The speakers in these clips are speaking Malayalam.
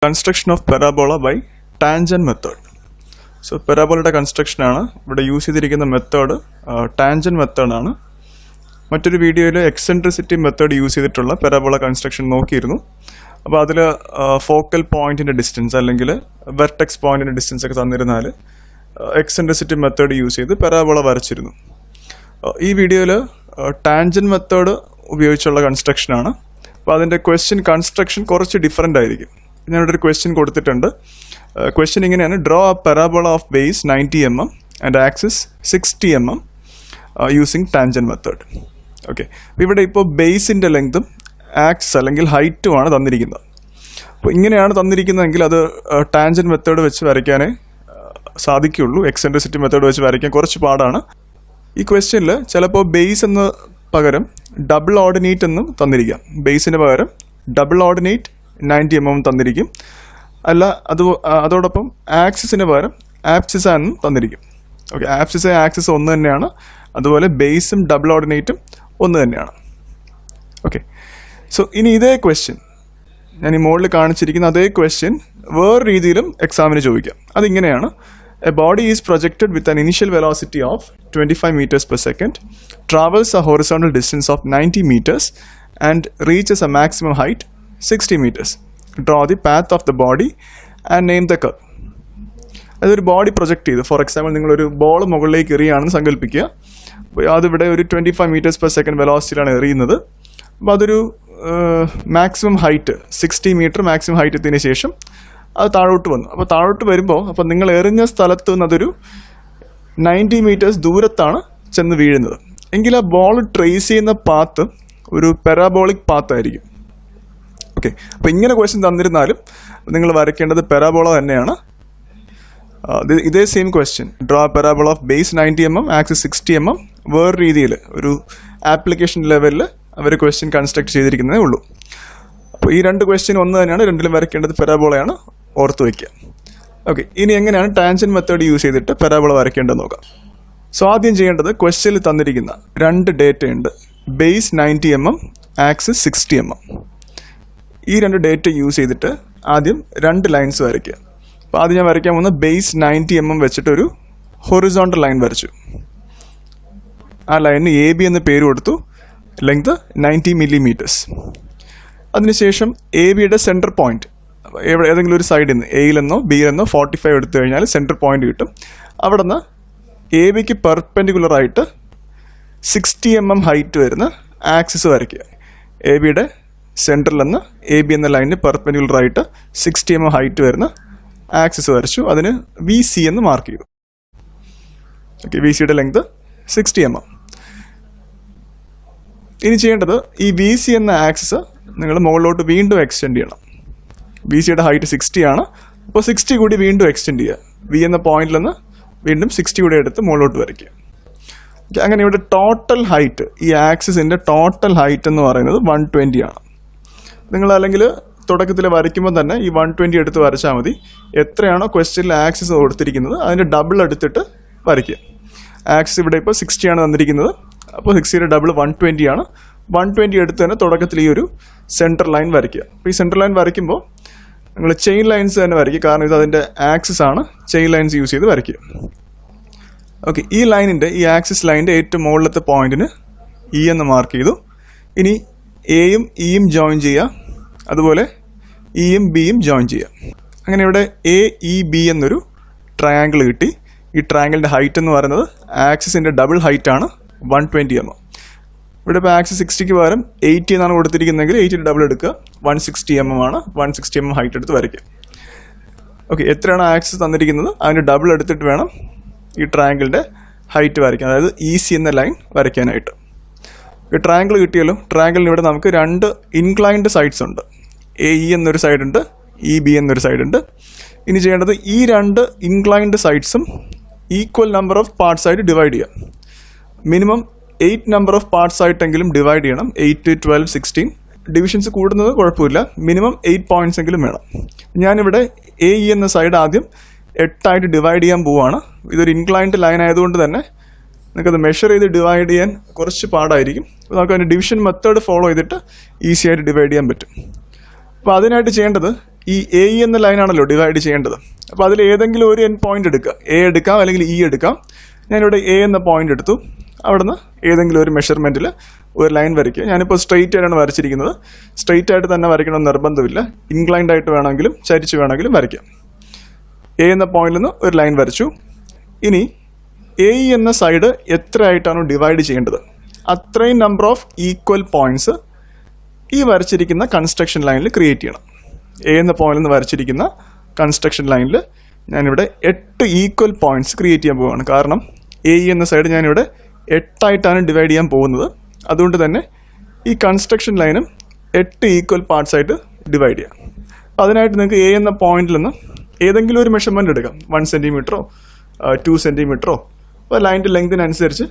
Construction of parabola by tangent method. So parabola construction ആണ് ഇവിടെ യൂസ് ചെയ്തിരിക്കുന്ന മെത്തേഡ് ടാൻജന്റ് മെത്തേഡ് ആണ്. മറ്റൊരു വീഡിയോയിൽ എക്സെൻട്രിസിറ്റി മെത്തേഡ് യൂസ് ചെയ്തിട്ടുള്ള പരാബോള കൺസ്ട്രക്ഷൻ നോക്കിയിരുന്നു. അപ്പോൾ അതിൽ ഫോക്കൽ പോയിന്റിന്റെ ഡിസ്റ്റൻസ് അല്ലെങ്കിൽ വെർട്ടെക്സ് പോയിന്റിന്റെ ഡിസ്റ്റൻസ് ഒക്കെ തന്നിരുന്നാൽ എക്സെൻട്രിസിറ്റി മെത്തേഡ് യൂസ് ചെയ്ത് പരാബോള വരച്ചിരുന്നു. ഈ വീഡിയോയിൽ ടാൻജന്റ് മെത്തേഡ് ഉപയോഗിച്ചുള്ള കൺസ്ട്രക്ഷൻ ആണ്. അപ്പോൾ അതിൻ്റെ ക്വസ്റ്റ്യൻ കൺസ്ട്രക്ഷൻ കുറച്ച് ഡിഫറൻ്റ് ആയിരിക്കും. ഞാനിവിടെ ഒരു ക്വസ്റ്റ്യൻ കൊടുത്തിട്ടുണ്ട്. ക്വസ്റ്റ്യൻ ഇങ്ങനെയാണ്: draw A parabola of base 90 mm and axis 60 mm using tangent method. Okay, ഇവിടെ ഇപ്പോൾ ബേസിൻ്റെ ലെങ്തും ആക്സ് അല്ലെങ്കിൽ ഹൈറ്റുമാണ് തന്നിരിക്കുന്നത്. അപ്പോൾ ഇങ്ങനെയാണ് തന്നിരിക്കുന്നതെങ്കിൽ അത് ടാൻജന്റ് മെത്തേഡ് വെച്ച് വരയ്ക്കാനേ സാധിക്കുകയുള്ളൂ. എക്സെൻട്രിസിറ്റി മെത്തേഡ് വെച്ച് വരയ്ക്കാൻ കുറച്ച് പാടാണ്. ഈ ക്വസ്റ്റ്യനിൽ ചിലപ്പോൾ ബേസ് എന്ന് പകരം ഡബിൾ ഓർഡിനേറ്റ് എന്നും തന്നിരിക്കാം. ബേസിന് പകരം ഡബിൾ ഓർഡിനേറ്റ് 90 mm തന്നിരിക്കും. അല്ല അതോടൊപ്പം ആക്സിസിന് പകരം ആപ്സിസ എന്നും തന്നിരിക്കും. ഓക്കെ, ആപ്സിസ ആക്സിസ് ഒന്ന് തന്നെയാണ്. അതുപോലെ ബേസും ഡബിൾ ഓർഡിനേറ്റും ഒന്ന് തന്നെയാണ്. ഓക്കെ, സോ ഇനി ഇതേ ക്വസ്റ്റ്യൻ ഞാൻ ഈ മുകളിൽ കാണിച്ചിരിക്കുന്ന അതേ ക്വസ്റ്റ്യൻ വേറെ രീതിയിലും എക്സാമിന് ചോദിക്കാം. അതിങ്ങനെയാണ്: A body is projected with an initial velocity of 25 meters per second, travels a horizontal distance of 90 meters and reaches a maximum height 60 meters. Draw the path of the body and name the curve. അതൊരു ബോഡി പ്രൊജക്റ്റ് ചെയ്ത്, ഫോർ എക്സാമ്പിൾ നിങ്ങളൊരു ബോൾ മുകളിലേക്ക് എറിയുകയാണെന്ന് സങ്കല്പിക്കുക. അപ്പോൾ അതിവിടെ ഒരു 25 meters per second വെലോസിറ്റിയിലാണ് എറിയുന്നത്. അപ്പോൾ അതൊരു maximum height 60 meter maximum height എത്തിയതിന് ശേഷം അത് താഴോട്ട് വന്നു. അപ്പോൾ താഴോട്ട് വരുമ്പോൾ അപ്പോൾ നിങ്ങൾ എറിഞ്ഞ സ്ഥലത്ത് നിന്ന് അതൊരു 90 meters ദൂരത്താണ് ചെന്ന് വീഴുന്നത്. എങ്കിൽ ആ ബോൾ ട്രേസ് ചെയ്യുന്ന പാത്ത് ഒരു പാരാബോളിക് പാത്ത് ആയിരിക്കും. ഓക്കെ, അപ്പോൾ ഇങ്ങനെ ക്വസ്റ്റ്യൻ തന്നിരുന്നാലും നിങ്ങൾ വരയ്ക്കേണ്ടത് പാരാബോള തന്നെയാണ്. ഇതേ same question: draw parabola of base 90 mm axis 60 mm. വേറെ രീതിയിൽ ഒരു ആപ്ലിക്കേഷൻ ലെവലിൽ അവർ ക്വസ്റ്റ്യൻ കൺസ്ട്രക്ട് ചെയ്തിരിക്കുന്നതേ ഉള്ളൂ. അപ്പോൾ ഈ രണ്ട് ക്വസ്റ്റ്യൻ ഒന്ന് തന്നെയാണ്, രണ്ടിലും വരയ്ക്കേണ്ടത് പാരാബോളയാണ്. ഓർത്ത് വയ്ക്കുക. ഓക്കെ, ഇനി എങ്ങനെയാണ് ടാൻജന്റ് മെത്തേഡ് യൂസ് ചെയ്തിട്ട് പാരാബോള വരയ്ക്കേണ്ടത് നോക്കാം. സോ ആദ്യം ചെയ്യേണ്ടത് ക്വസ്റ്റ്യനിൽ തന്നിരിക്കുന്ന രണ്ട് ഡേറ്റ ഉണ്ട്: ബേസ് 90 mm ആക്സിസ് 60 mm. ഈ രണ്ട് ഡേറ്റ യൂസ് ചെയ്തിട്ട് ആദ്യം രണ്ട് ലൈൻസ് വരയ്ക്കുക. അപ്പോൾ ആദ്യം ഞാൻ വരയ്ക്കാൻ പോകുന്ന ബേസ് 90 mm വെച്ചിട്ടൊരു ഹൊറിസോണ്ടൽ ലൈൻ വരച്ചു. ആ ലൈനിന് AB എന്ന് പേര് കൊടുത്തു. Length 90 millimeters. അതിനുശേഷം AB-യുടെ സെൻറ്റർ പോയിന്റ് ഏതെങ്കിലും ഒരു സൈഡിൽ നിന്ന് എയിലെന്നോ ബിയിലെന്നോ 45 എടുത്തു കഴിഞ്ഞാൽ സെൻറ്റർ പോയിന്റ് കിട്ടും. അവിടെ നിന്ന് AB-ക്ക് പെർപെൻഡിക്കുലറായിട്ട് 60 mm ഹൈറ്റ് വരുന്ന ആക്സിസ് വരയ്ക്കുക. AB-യുടെ സെൻറ്ററിൽ നിന്ന് AB എന്ന ലൈനിന് പെർപെൻഡിക്കുലറായിട്ട് 60 mm ഹൈറ്റ് വരുന്ന ആക്സിസ് വരച്ചു. അതിന് VC എന്ന് മാർക്ക് ചെയ്തു. ഓക്കെ, VC-യുടെ ലെങ്ത് 60 mm. ഇനി ചെയ്യേണ്ടത് ഈ VC എന്ന ആക്സിസ് നിങ്ങൾ മുകളിലോട്ട് വീണ്ടും എക്സ്റ്റെൻഡ് ചെയ്യണം. VC-യുടെ ഹൈറ്റ് 60 ആണ്. അപ്പോൾ 60 കൂടി വീണ്ടും എക്സ്റ്റെൻഡ് ചെയ്യുക. V എന്ന പോയിന്റിൽ നിന്ന് വീണ്ടും 60 കൂടി എടുത്ത് മുകളിലോട്ട് വരയ്ക്കുക. അങ്ങനെ ഇവിടെ ടോട്ടൽ ഹൈറ്റ്, ഈ ആക്സിസിൻ്റെ ടോട്ടൽ ഹൈറ്റ് എന്ന് പറയുന്നത് 120 ആണ്. നിങ്ങൾ അല്ലെങ്കിൽ തുടക്കത്തിൽ വരയ്ക്കുമ്പോൾ തന്നെ ഈ 120 എടുത്ത് വരച്ചാൽ മതി. എത്രയാണോ ക്വസ്റ്റ്യനിൽ ആക്സിസ് കൊടുത്തിരിക്കുന്നത് അതിൻ്റെ ഡബിൾ എടുത്തിട്ട് വരയ്ക്കുക. ആക്സിസ് ഇവിടെ ഇപ്പോൾ 60 ആണ് തന്നിരിക്കുന്നത്. അപ്പോൾ 60-യുടെ ഡബിൾ 120 ആണ്. 120 എടുത്ത് തന്നെ തുടക്കത്തിൽ ഈ ഒരു സെൻറ്റർ ലൈൻ വരയ്ക്കുക. അപ്പോൾ ഈ സെൻറ്റർ ലൈൻ വരയ്ക്കുമ്പോൾ നിങ്ങൾ ചെയിൻ ലൈൻസ് തന്നെ വരയ്ക്കുക. കാരണം ഇത് അതിൻ്റെ ആക്സിസ് ആണ്. ചെയിൻ ലൈൻസ് യൂസ് ചെയ്ത് വരയ്ക്കുക. ഓക്കെ, ഈ ലൈനിൻ്റെ ഈ ആക്സിസ് ലൈനിൻ്റെ ഏറ്റവും മുകളിലത്തെ പോയിന്റിന് E എന്ന് മാർക്ക് ചെയ്തു. ഇനി എയും ഇയും ജോയിൻ ചെയ്യുക. അതുപോലെ ഇയും ബിയും ജോയിൻ ചെയ്യുക. അങ്ങനെ ഇവിടെ AEB എന്നൊരു ട്രയാങ്കിൾ കിട്ടി. ഈ ട്രയാങ്കിളിൻ്റെ ഹൈറ്റ് എന്ന് പറയുന്നത് ആക്സിസിൻ്റെ ഡബിൾ ഹൈറ്റാണ് 120 mm. ഇവിടെ ഇപ്പോൾ ആക്സിസ് 60ക്ക് പകരം 80 എന്നാണ് കൊടുത്തിരിക്കുന്നതെങ്കിൽ 80 ഡബിൾ എടുക്കുക. 160 mm ആണ്. 160 mm ഹൈറ്റ് എടുത്ത് വരയ്ക്കുക. ഓക്കെ, എത്രയാണ് ആക്സിസ് തന്നിരിക്കുന്നത് അതിൻ്റെ ഡബിൾ എടുത്തിട്ട് വേണം ഈ ട്രയാങ്കിളിൻ്റെ ഹൈറ്റ് വരയ്ക്കാൻ, അതായത് EC എന്ന ലൈൻ വരയ്ക്കാനായിട്ട്. ഈ ട്രയാങ്കിൾ കിട്ടിയാലും ട്രയാങ്കിളിന് ഇവിടെ നമുക്ക് രണ്ട് ഇൻക്ലൈൻഡ് സൈഡ്സ് ഉണ്ട്. AE എന്നൊരു സൈഡുണ്ട്, EB എന്നൊരു സൈഡുണ്ട്. ഇനി ചെയ്യേണ്ടത് ഈ രണ്ട് ഇൻക്ലൈൻഡ് സൈഡ്സും ഈക്വൽ നമ്പർ ഓഫ് പാർട്സ് ആയിട്ട് ഡിവൈഡ് ചെയ്യാം. മിനിമം 8 നമ്പർ ഓഫ് പാർട്സ് ആയിട്ടെങ്കിലും ഡിവൈഡ് ചെയ്യണം. 8, 12, 16. ഡിവിഷൻസ് കൂടുന്നത് കുഴപ്പമില്ല. മിനിമം 8 പോയിന്റ്സ് എങ്കിലും വേണം. ഞാനിവിടെ AE എന്ന സൈഡ് ആദ്യം 8 ആയിട്ട് ഡിവൈഡ് ചെയ്യാൻ പോവുകയാണ്. ഇതൊരു ഇൻക്ലൈൻഡ് ലൈൻ ആയതുകൊണ്ട് തന്നെ നിങ്ങൾക്കത് മെഷർ ചെയ്ത് ഡിവൈഡ് ചെയ്യാൻ കുറച്ച് പാടായിരിക്കും. അപ്പോൾ നമുക്ക് അതിൻ്റെ ഡിവിഷൻ മെത്തേഡ് ഫോളോ ചെയ്തിട്ട് ഈസി ആയിട്ട് ഡിവൈഡ് ചെയ്യാൻ പറ്റും. അപ്പോൾ അതിനായിട്ട് ചെയ്യേണ്ടത് ഈ എ ഇ എന്ന ലൈനാണല്ലോ ഡിവൈഡ് ചെയ്യേണ്ടത്. അപ്പോൾ അതിൽ ഏതെങ്കിലും ഒരു എൻ പോയിന്റ് എടുക്കുക, എ എടുക്കാം അല്ലെങ്കിൽ ഇ എടുക്കാം. ഞാനിവിടെ എ എന്ന പോയിന്റ് എടുത്തു. അവിടുന്ന് ഏതെങ്കിലും ഒരു മെഷർമെൻറ്റിൽ ഒരു ലൈൻ വരയ്ക്കുക. ഞാനിപ്പോൾ സ്ട്രെയിറ്റ് ആയിട്ടാണ് വരച്ചിരിക്കുന്നത്. സ്ട്രെയിറ്റ് ആയിട്ട് തന്നെ വരയ്ക്കണമെന്ന് നിർബന്ധമില്ല. ഇൻക്ലൈൻഡ് ആയിട്ട് വേണമെങ്കിലും ചരിച്ച് വേണമെങ്കിലും വരയ്ക്കാം. എ എന്ന പോയിന്റിൽ നിന്ന് ഒരു ലൈൻ വരച്ചു. ഇനി എ ഇ എന്ന സൈഡ് എത്ര ആയിട്ടാണോ ഡിവൈഡ് ചെയ്യേണ്ടത് അത്രയും നമ്പർ ഓഫ് ഈക്വൽ പോയിന്റ്സ് ഈ വരച്ചിരിക്കുന്ന കൺസ്ട്രക്ഷൻ ലൈനിൽ ക്രിയേറ്റ് ചെയ്യണം. എ എന്ന പോയിന്റിൽ നിന്ന് വരച്ചിരിക്കുന്ന കൺസ്ട്രക്ഷൻ ലൈനിൽ ഞാനിവിടെ 8 ഈക്വൽ പോയിന്റ്സ് ക്രിയേറ്റ് ചെയ്യാൻ പോവുകയാണ്. കാരണം എ ഇ എന്ന സൈഡ് ഞാനിവിടെ 8 ആയിട്ടാണ് ഡിവൈഡ് ചെയ്യാൻ പോകുന്നത്. അതുകൊണ്ട് തന്നെ ഈ കൺസ്ട്രക്ഷൻ ലൈനും 8 ഈക്വൽ പാർട്സ് ആയിട്ട് ഡിവൈഡ് ചെയ്യാം. അപ്പോൾ അതിനായിട്ട് നിങ്ങൾക്ക് എ എന്ന പോയിന്റിൽ നിന്ന് ഏതെങ്കിലും ഒരു മെഷർമെൻറ്റ് എടുക്കാം. 1 സെൻറ്റിമീറ്ററോ 2 സെൻറ്റിമീറ്ററോ. അപ്പോൾ ലൈൻ്റെ ലെങ്തിനനുസരിച്ച്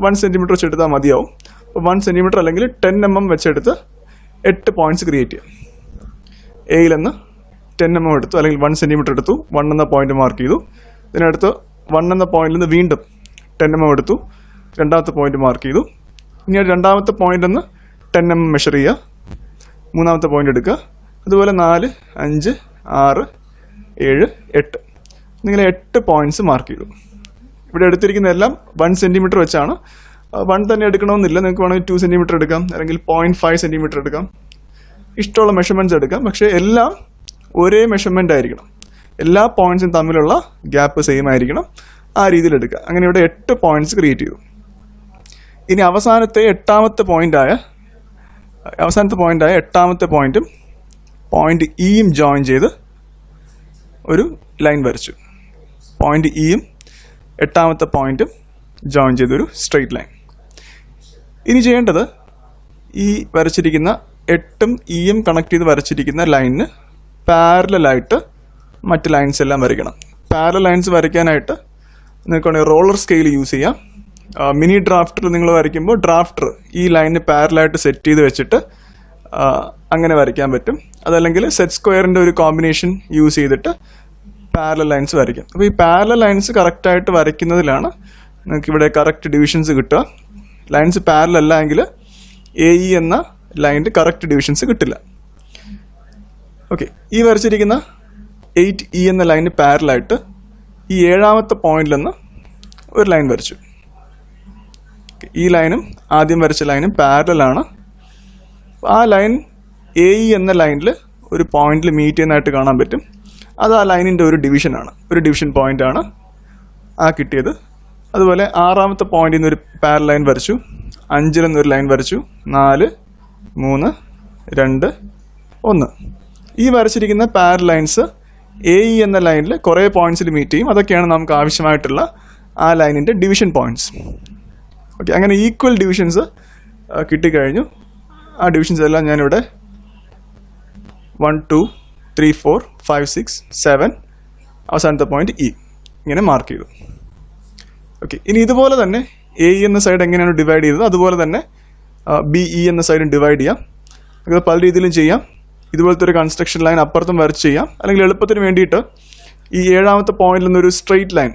1 സെൻറ്റിമീറ്റർ വെച്ചെടുത്താൽ മതിയാവും. അപ്പോൾ 1 സെൻറ്റിമീറ്റർ അല്ലെങ്കിൽ 10 mm വെച്ചെടുത്ത് 8 പോയിന്റ്സ് ക്രിയേറ്റ് ചെയ്യാം. എയിൽ നിന്ന് 10 mm എടുത്തു, അല്ലെങ്കിൽ 1 സെൻറ്റിമീറ്റർ എടുത്തു, 1 എന്ന പോയിന്റ് മാർക്ക് ചെയ്തു. ഇതിനടുത്ത് 1 എന്ന പോയിന്റിൽ നിന്ന് വീണ്ടും 10 mm എടുത്തു, രണ്ടാമത്തെ പോയിന്റ് മാർക്ക് ചെയ്തു. ഇനി രണ്ടാമത്തെ പോയിന്റ് നിന്ന് 10 mm മെഷർ ചെയ്യുക, മൂന്നാമത്തെ പോയിന്റ് എടുക്കുക. അതുപോലെ 4, 5, 6, 7, 8 എന്നിങ്ങനെ 8 പോയിന്റ്സ് മാർക്ക് ചെയ്തു. ഇവിടെ എടുത്തിരിക്കുന്ന എല്ലാം 1 സെൻറ്റിമീറ്റർ വെച്ചാണ്. 1 തന്നെ എടുക്കണമെന്നില്ല, നിങ്ങൾക്ക് വേണമെങ്കിൽ 2 സെൻറ്റിമീറ്റർ എടുക്കാം, അല്ലെങ്കിൽ 0.5 സെൻറ്റിമീറ്റർ എടുക്കാം. ഇഷ്ടമുള്ള മെഷർമെൻറ്റ്സ് എടുക്കാം. പക്ഷേ എല്ലാം ഒരേ മെഷർമെൻ്റ് ആയിരിക്കണം. എല്ലാ പോയിന്റ്സും തമ്മിലുള്ള ഗ്യാപ്പ് സെയിം ആയിരിക്കണം. ആ രീതിയിൽ എടുക്കുക. അങ്ങനെ ഇവിടെ 8 പോയിന്റ്സ് ക്രിയേറ്റ് ചെയ്തു. ഇനി അവസാനത്തെ പോയിന്റായ 8ാമത്തെ പോയിന്റും പോയിന്റ് ഇയും ജോയിൻ ചെയ്ത് ഒരു ലൈൻ വരച്ചു. പോയിന്റ് ഇയും 8ാമത്തെ പോയിന്റും ജോയിൻ ചെയ്തൊരു സ്ട്രെയിറ്റ് ലൈൻ. ഇനി ചെയ്യേണ്ടത് ഈ വരച്ചിരിക്കുന്ന 8ഉം ഇയും കണക്ട് ചെയ്ത് വരച്ചിരിക്കുന്ന ലൈനിന് പാരലായിട്ട് മറ്റ് ലൈൻസ് എല്ലാം വരയ്ക്കണം. പാരലൽ ലൈൻസ് വരയ്ക്കാനായിട്ട് നിങ്ങൾക്ക് റോളർ സ്കെയിൽ യൂസ് ചെയ്യാം. മിനി ഡ്രാഫ്റ്റർ നിങ്ങൾ വരയ്ക്കുമ്പോൾ ഡ്രാഫ്റ്റർ ഈ ലൈനിന് പാരലായിട്ട് സെറ്റ് ചെയ്ത് വെച്ചിട്ട് അങ്ങനെ വരയ്ക്കാൻ പറ്റും. അതല്ലെങ്കിൽ സെറ്റ് സ്ക്വയറിൻ്റെ ഒരു കോമ്പിനേഷൻ യൂസ് ചെയ്തിട്ട് പാരലൽ ലൈൻസ് വരയ്ക്കാം. അപ്പോൾ ഈ പാരലൽ ലൈൻസ് കറക്റ്റായിട്ട് വരയ്ക്കുന്നതിലാണ് നിങ്ങൾക്ക് ഇവിടെ കറക്റ്റ് ഡിവിഷൻസ് കിട്ടുക. ലൈൻസ് പാരലൽ അല്ല എങ്കിൽ എ ഇ എന്ന ലൈനിൻ്റെ കറക്റ്റ് ഡിവിഷൻസ് കിട്ടില്ല. ഓക്കെ, ഈ വരച്ചിരിക്കുന്ന 8E എന്ന ലൈനിന് പാരലായിട്ട് ഈ 7ാമത്തെ പോയിന്റിൽ നിന്ന് ഒരു ലൈൻ വരച്ചു. ഈ ലൈനും ആദ്യം വരച്ച ലൈനും പാരലാണ്. ആ ലൈൻ എ ഇ എന്ന ലൈനിൽ ഒരു പോയിന്റിൽ മീറ്റ് ചെയ്യുന്നതായിട്ട് കാണാൻ പറ്റും. അത് ആ ലൈനിൻ്റെ ഒരു ഡിവിഷനാണ്, ഒരു ഡിവിഷൻ പോയിന്റാണ് ആ കിട്ടിയത്. അതുപോലെ 6ാമത്തെ പോയിന്റിൽ നിന്ന് ഒരു പാരൽ ലൈൻ വരച്ചു. 5ൽ നിന്നൊരു ലൈൻ വരച്ചു. 4, 3, 2, 1. ഈ വരച്ചിരിക്കുന്ന പാരൽ ലൈൻസ് എ ഇ എന്ന ലൈനിൽ കുറേ പോയിന്റ്സിൽ മീറ്റ് ചെയ്യും. അതൊക്കെയാണ് നമുക്ക് ആവശ്യമായിട്ടുള്ള ആ ലൈനിൻ്റെ ഡിവിഷൻ പോയിന്റ്സ്. ഓക്കെ, അങ്ങനെ ഈക്വൽ ഡിവിഷൻസ് കിട്ടിക്കഴിഞ്ഞു. ആ ഡിവിഷൻസ് എല്ലാം ഞാനിവിടെ 1, 2, 3, 4, 5, 6, 7 അവസാനത്തെ പോയിന്റ് ഇ ഇങ്ങനെ മാർക്ക് ചെയ്തു. ഓക്കെ, ഇനി ഇതുപോലെ തന്നെ എ ഇ എന്ന സൈഡ് എങ്ങനെയാണ് ഡിവൈഡ് ചെയ്തത് അതുപോലെ തന്നെ ബി ഇ എന്ന സൈഡും ഡിവൈഡ് ചെയ്യാം. അത് പല രീതിയിലും ചെയ്യാം. ഇതുപോലത്തെ ഒരു കൺസ്ട്രക്ഷൻ ലൈൻ അപ്പുറത്തും വരച്ച് ചെയ്യാം. അല്ലെങ്കിൽ എളുപ്പത്തിന് വേണ്ടിയിട്ട് ഈ 7ാമത്തെ പോയിന്റിൽ നിന്നൊരു സ്ട്രെയിറ്റ് ലൈൻ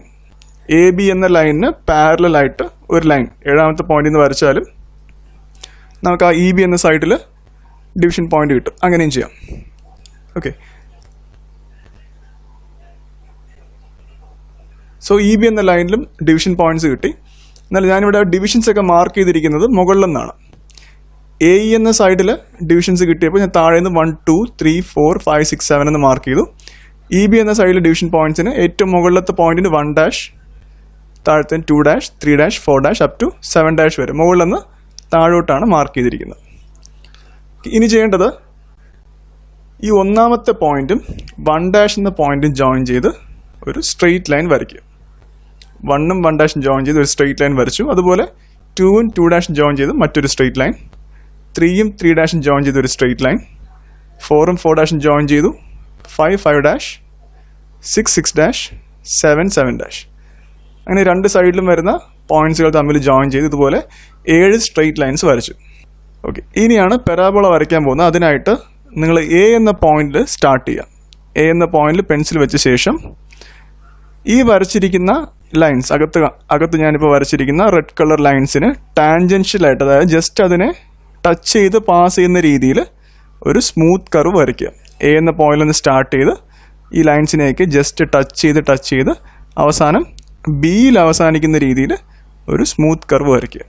എ ബി എന്ന ലൈനിന് പാരലായിട്ട് ഒരു ലൈൻ 7ാമത്തെ പോയിന്റിൽ നിന്ന് വരച്ചാലും നമുക്ക് ആ ഇ ബി എന്ന സൈഡിൽ ഡിവിഷൻ പോയിന്റ് കിട്ടും. അങ്ങനെയും ചെയ്യാം. ഓക്കെ, സോ ഇ ബി എന്ന ലൈനിലും ഡിവിഷൻ പോയിന്റ്സ് കിട്ടി. എന്നാൽ ഞാനിവിടെ ഡിവിഷൻസ് ഒക്കെ മാർക്ക് ചെയ്തിരിക്കുന്നത് മുകളിൽ നിന്നാണ്. എ ഇ എന്ന സൈഡിൽ ഡിവിഷൻസ് കിട്ടിയപ്പോൾ ഞാൻ താഴെ നിന്ന് 1, 2, 3, 4, 5, 6, 7 എന്ന് മാർക്ക് ചെയ്തു. ഇ ബി എന്ന സൈഡിൽ ഡിവിഷൻ പോയിന്റ്സിന് ഏറ്റവും മുകളിലത്തെ പോയിന്റിന് 1', താഴത്തെ 2', 3', 4' അപ് ടു 7' വരെ മുകളിൽ നിന്ന് താഴോട്ടാണ് മാർക്ക് ചെയ്തിരിക്കുന്നത്. ഇനി ചെയ്യേണ്ടത് ഈ 1ാമത്തെ പോയിന്റും 1' എന്ന പോയിന്റും ജോയിൻ ചെയ്ത് ഒരു സ്ട്രെയിറ്റ് ലൈൻ വരയ്ക്കുക. 1ഉം 1' ജോയിൻ ചെയ്ത് ഒരു സ്ട്രെയിറ്റ് ലൈൻ വരച്ചു. അതുപോലെ 2ഉം 2' ജോയിൻ ചെയ്ത് മറ്റൊരു സ്ട്രെയിറ്റ് ലൈൻ. 3ഉം 3' ജോയിൻ ചെയ്ത് ഒരു സ്ട്രെയിറ്റ് ലൈൻ. 4ഉം 4' ജോയിൻ ചെയ്തു. 5, 5', 6, 6', 7, 7'. അങ്ങനെ രണ്ട് സൈഡിലും വരുന്ന പോയിന്റ്സുകൾ തമ്മിൽ ജോയിൻ ചെയ്ത് ഇതുപോലെ 7 സ്ട്രെയിറ്റ് ലൈൻസ് വരച്ചു. ഓക്കെ, ഇനിയാണ് പെരാബോള വരയ്ക്കാൻ പോകുന്നത്. അതിനായിട്ട് നിങ്ങൾ എ എന്ന പോയിന്റിൽ സ്റ്റാർട്ട് ചെയ്യാം. എ എന്ന പോയിന്റിൽ പെൻസിൽ വെച്ച ശേഷം ഈ വരച്ചിരിക്കുന്ന ലൈൻസ് അകത്ത് ഞാനിപ്പോൾ വരച്ചിരിക്കുന്ന റെഡ് കളർ ലൈൻസിന് ടാൻജൻഷ്യലായിട്ട്, അതായത് ജസ്റ്റ് അതിനെ ടച്ച് ചെയ്ത് പാസ് ചെയ്യുന്ന രീതിയിൽ ഒരു സ്മൂത്ത് കർവ് വരയ്ക്കുക. എ എന്ന പോയിന്റിൽ നിന്ന് സ്റ്റാർട്ട് ചെയ്ത് ഈ ലൈൻസിനെയൊക്കെ ജസ്റ്റ് ടച്ച് ചെയ്ത് അവസാനം ബിയിൽ അവസാനിക്കുന്ന രീതിയിൽ ഒരു സ്മൂത്ത് കർവ് വരയ്ക്കുക.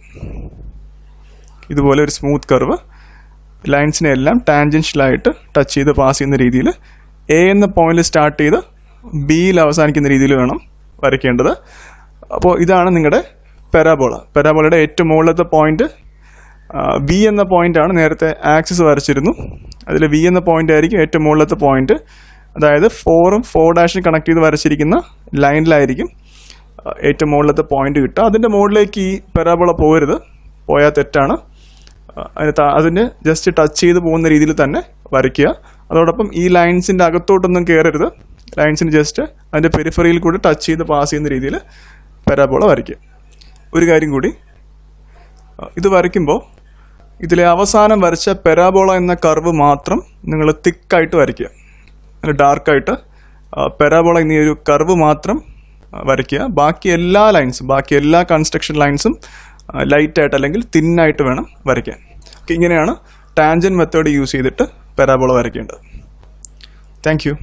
ഇതുപോലെ ഒരു സ്മൂത്ത് കർവ് ലൈൻസിനെ എല്ലാം ടാൻജൻഷ്യലായിട്ട് ടച്ച് ചെയ്ത് പാസ് ചെയ്യുന്ന രീതിയിൽ എ എന്ന പോയിന്റിൽ സ്റ്റാർട്ട് ചെയ്ത് ബിയിൽ അവസാനിക്കുന്ന രീതിയിൽ വേണം വരയ്ക്കേണ്ടത്. അപ്പോൾ ഇതാണ് നിങ്ങളുടെ പെരാബോളയുടെ ഏറ്റവും മുകളിലത്തെ പോയിന്റ് വി എന്ന പോയിന്റാണ്. നേരത്തെ ആക്സിസ് വരച്ചിരുന്നു, അതിൽ വി എന്ന പോയിന്റ് ആയിരിക്കും ഏറ്റവും മുകളിലത്തെ പോയിന്റ്. അതായത് 4ഉം 4' കണക്ട് ചെയ്ത് വരച്ചിരിക്കുന്ന ലൈനിലായിരിക്കും ഏറ്റവും മുകളിലത്തെ പോയിന്റ് കിട്ടുക. അതിൻ്റെ മുകളിലേക്ക് ഈ പെരാബോള പോയാൽ തെറ്റാണ്. അതിന് ജസ്റ്റ് ടച്ച് ചെയ്ത് പോകുന്ന രീതിയിൽ തന്നെ വരയ്ക്കുക. അതോടൊപ്പം ഈ ലൈൻസിൻ്റെ അകത്തോട്ടൊന്നും കയറരുത്. ലൈൻസിന് ജസ്റ്റ് അതിൻ്റെ പെരിഫറിയിൽ കൂടി ടച്ച് ചെയ്ത് പാസ് ചെയ്യുന്ന രീതിയിൽ പെരാബോള വരയ്ക്കുക. ഒരു കാര്യം കൂടി, ഇത് വരയ്ക്കുമ്പോൾ ഇതിലെ അവസാനം വരച്ച പെരാബോള എന്ന കർവ് മാത്രം നിങ്ങൾ തിക്കായിട്ട് വരയ്ക്കുക, നല്ല ഡാർക്കായിട്ട് പെരാബോള എന്നീ ഒരു കർവ് മാത്രം വരയ്ക്കുക. ബാക്കി എല്ലാ കൺസ്ട്രക്ഷൻ ലൈൻസും ലൈറ്റായിട്ട് അല്ലെങ്കിൽ തിന്നായിട്ട് വേണം വരയ്ക്കാൻ. ഇങ്ങനെയാണ് ടാൻജൻറ്റ് മെത്തേഡ് യൂസ് ചെയ്തിട്ട് പെരാബോള വരയ്ക്കേണ്ടത്. Thank you.